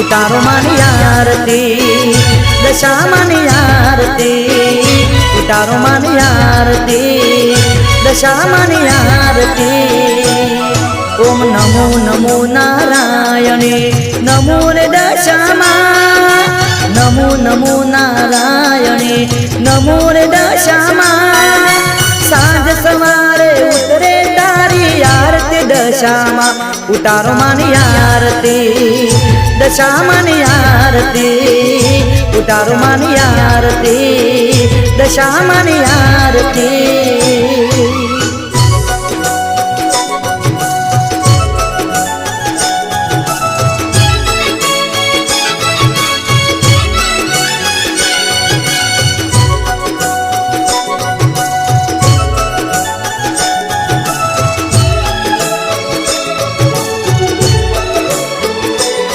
उतारो मानी आरती दशा मानी आरती उतारो मानी आरती दशा मानी आरती ओम नमो नमो नारायणे नमो रे दशामा नमो नमो नारायणे नमो रे दशामा सांज सवारे उतरे तारी आरती दशामा उतारो मानी आरती दशा मानी आरती उतारो मानी आरती दशा मानी आरती।